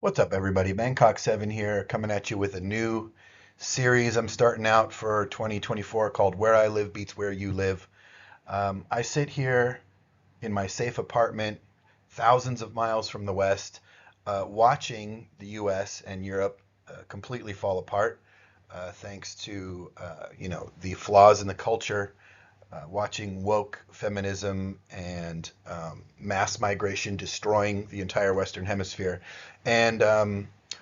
What's up, everybody? Bangkok 7 here, coming at you with a new series I'm starting out for 2024 called Where I Live Beats Where You Live. I sit here in my safe apartment, thousands of miles from the West, watching the US and Europe completely fall apart thanks to the flaws in the culture, watching woke feminism and mass migration destroying the entire Western Hemisphere. And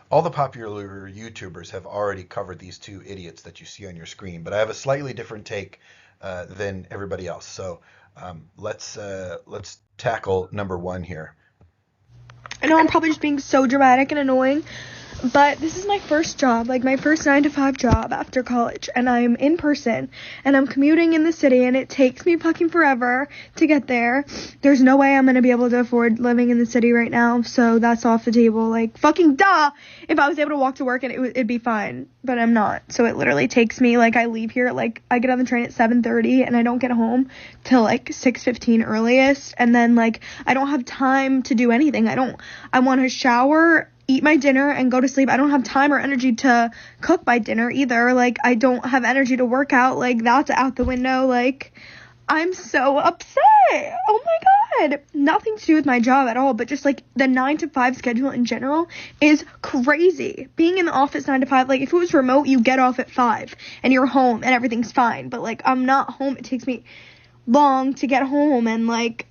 all the popular YouTubers have already covered these two idiots that you see on your screen, but I have a slightly different take than everybody else. So let's tackle number one here. I know I'm probably just being so dramatic and annoying, but this is my first job, like my first 9 to 5 job after college, and I'm in person, and I'm commuting in the city, and it takes me fucking forever to get there. There's no way I'm gonna be able to afford living in the city right now, so that's off the table. Like, fucking duh! If I was able to walk to work, and it'd be fine, but I'm not. So it literally takes me, like, I leave here, like, I get on the train at 7:30, and I don't get home till, like, 6:15 earliest, and then, like, I don't have time to do anything. I want to shower, eat my dinner, and go to sleep. I don't have time or energy to cook my dinner either. Like, I don't have energy to work out. Like, that's out the window. Like, I'm so upset. Oh my god. Nothing to do with my job at all, but just, like, the 9 to 5 schedule in general is crazy. Being in the office 9 to 5, like, if it was remote, you get off at 5, and you're home, and everything's fine. But, like, I'm not home. It takes me long to get home, and, like,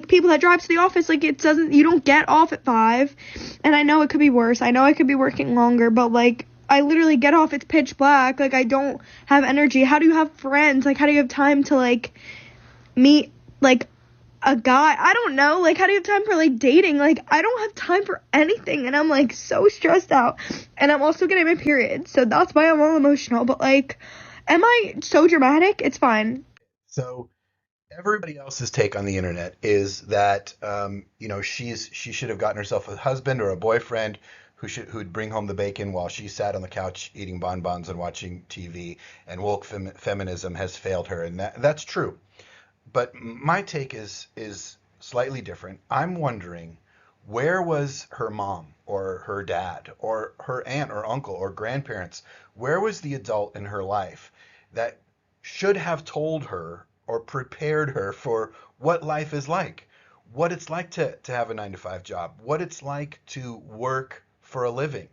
people that drive to the office, like, you don't get off at 5, and I know it could be worse, I know I could be working longer, but, like, I literally get off, it's pitch black, like, I don't have energy. How do you have friends? Like, how do you have time to, like, meet, like, a guy? I don't know, like, how do you have time for, like, dating? Like, I don't have time for anything, and I'm, like, so stressed out, and I'm also getting my period, so that's why I'm all emotional, but, like, am I so dramatic? It's fine. So everybody else's take on the internet is that she should have gotten herself a husband or a boyfriend who'd bring home the bacon while she sat on the couch eating bonbons and watching TV, and woke feminism has failed her, and that's true. But my take is slightly different. I'm wondering, where was her mom or her dad or her aunt or uncle or grandparents? Where was the adult in her life that should have told her or prepared her for what life is like, what it's like to have a 9 to 5 job, what it's like to work for a living?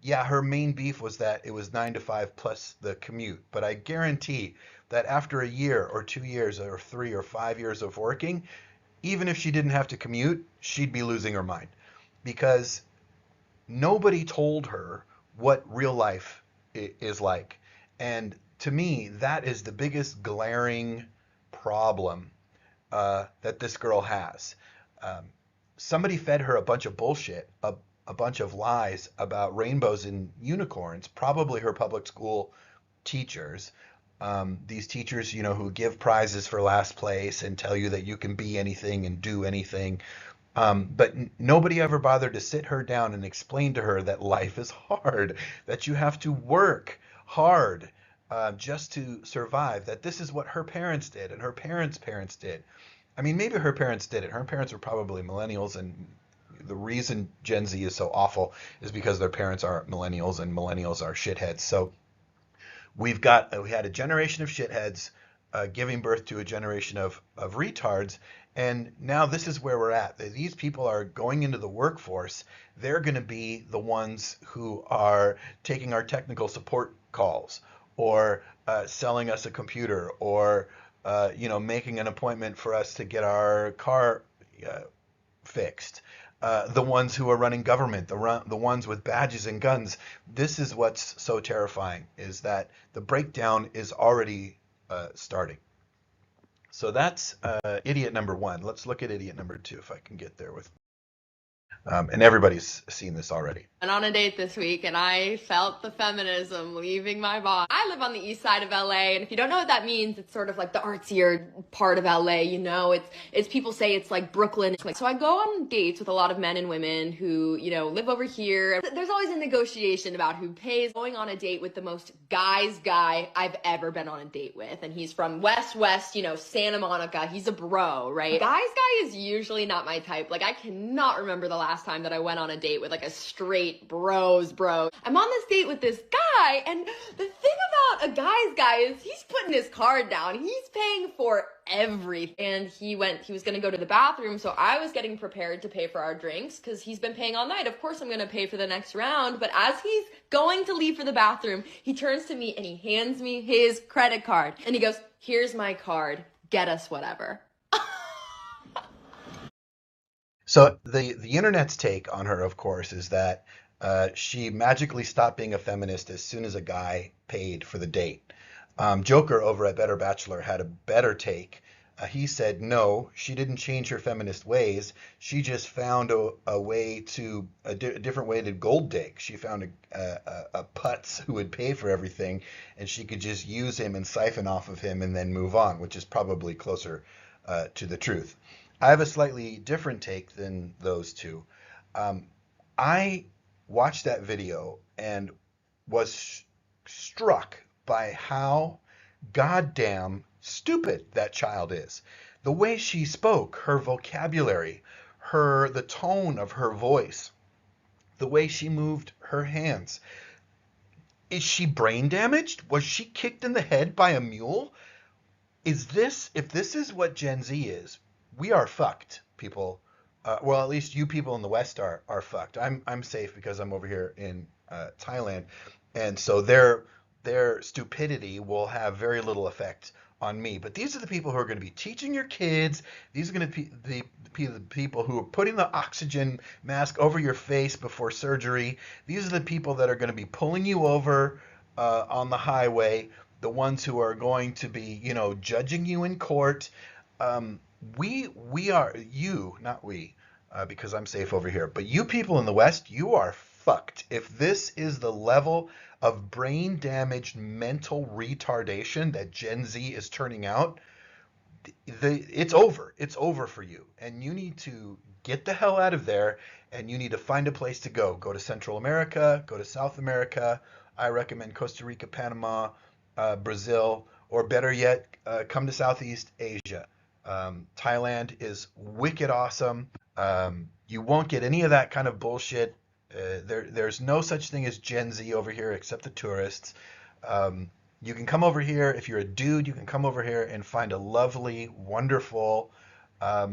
Yeah, her main beef was that it was 9 to 5 plus the commute. But I guarantee that after a year or 2 years or 3 or 5 years of working, even if she didn't have to commute, she'd be losing her mind because nobody told her what real life is like. And to me, that is the biggest glaring problem that this girl has. Um, Somebody fed her a bunch of bullshit, a bunch of lies about rainbows and unicorns, probably her public school teachers. These teachers, who give prizes for last place and tell you that you can be anything and do anything. But nobody ever bothered to sit her down and explain to her that life is hard, that you have to work hard just to survive, that this is what her parents did and her parents' parents did. I mean, maybe her parents did it. Her parents were probably millennials, and the reason Gen Z is so awful is because their parents are millennials and millennials are shitheads. So we had a generation of shitheads giving birth to a generation of retards, and now this is where we're at. These people are going into the workforce. They're going to be the ones who are taking our technical support calls, or selling us a computer, or making an appointment for us to get our car fixed. The ones who are running government, the ones with badges and guns. This is what's so terrifying, is that the breakdown is already starting. So that's idiot number one. Let's look at idiot number two, if I can get there with. And everybody's seen this already. Went on a date this week and I felt the feminism leaving my body. I live on the east side of LA, and if you don't know what that means, it's sort of like the artsier part of LA, it's people say it's like Brooklyn. So I go on dates with a lot of men and women who, live over here. There's always a negotiation about who pays. Going on a date with the most guy I've ever been on a date with, and he's from West, Santa Monica. He's a bro, right? Guy is usually not my type. Like, I cannot remember the last last time that I went on a date with like a straight bro. I'm on this date with this guy, and the thing about a guy's guy is he's putting his card down. He's paying for everything. And he was gonna go to the bathroom, so I was getting prepared to pay for our drinks because he's been paying all night. Of course I'm gonna pay for the next round. But as he's going to leave for the bathroom, he turns to me and he hands me his credit card. And he goes, "Here's my card. Get us whatever." So the internet's take on her, of course, is that she magically stopped being a feminist as soon as a guy paid for the date. Joker over at Better Bachelor had a better take. He said no, she didn't change her feminist ways. She just found a different way to gold dig. She found a putz who would pay for everything, and she could just use him and siphon off of him and then move on, which is probably closer to the truth. I have a slightly different take than those two. I watched that video and was struck by how goddamn stupid that child is. The way she spoke, her vocabulary, the tone of her voice, the way she moved her hands. Is she brain damaged? Was she kicked in the head by a mule? If this is what Gen Z is, we are fucked, people. Well, at least you people in the West are fucked. I'm safe because I'm over here in Thailand, and so their stupidity will have very little effect on me. But these are the people who are going to be teaching your kids. These are going to be the people who are putting the oxygen mask over your face before surgery. These are the people that are going to be pulling you over on the highway. The ones who are going to be, judging you in court. We are you, not we, because I'm safe over here. But you people in the West, you are fucked. If this is the level of brain damaged mental retardation that Gen Z is turning out, it's over. It's over for you. And you need to get the hell out of there, and you need to find a place to go. Go to Central America, go to South America. I recommend Costa Rica, Panama, Brazil, or better yet, come to Southeast Asia. Thailand is wicked awesome. You won't get any of that kind of bullshit. There's no such thing as Gen Z over here except the tourists. You can come over here, if you're a dude, you can come over here and find a lovely, wonderful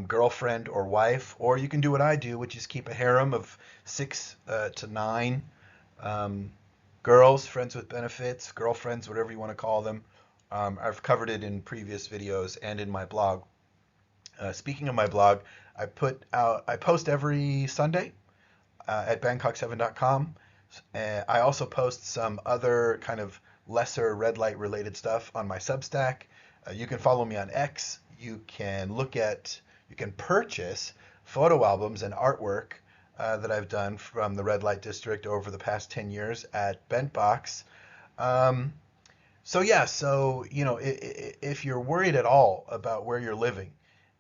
girlfriend or wife, or you can do what I do, which is keep a harem of 6 to 9 girls, friends with benefits, girlfriends, whatever you want to call them. I've covered it in previous videos and in my blog. Speaking of my blog, I post every Sunday at bangkok7.com. I also post some other kind of lesser red light related stuff on my Substack. You can follow me on X. You can purchase photo albums and artwork that I've done from the red light district over the past 10 years at Bentbox. If you're worried at all about where you're living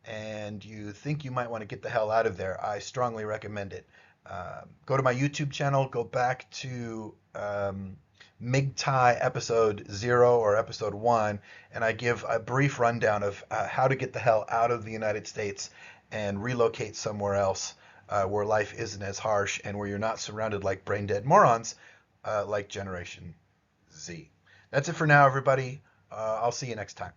and you think you might want to get the hell out of there, I strongly recommend it. Go to my YouTube channel, go back to MIGTI episode 0 or episode 1, and I give a brief rundown of how to get the hell out of the United States and relocate somewhere else where life isn't as harsh and where you're not surrounded like brain dead morons like Generation Z. That's it for now, everybody. I'll see you next time.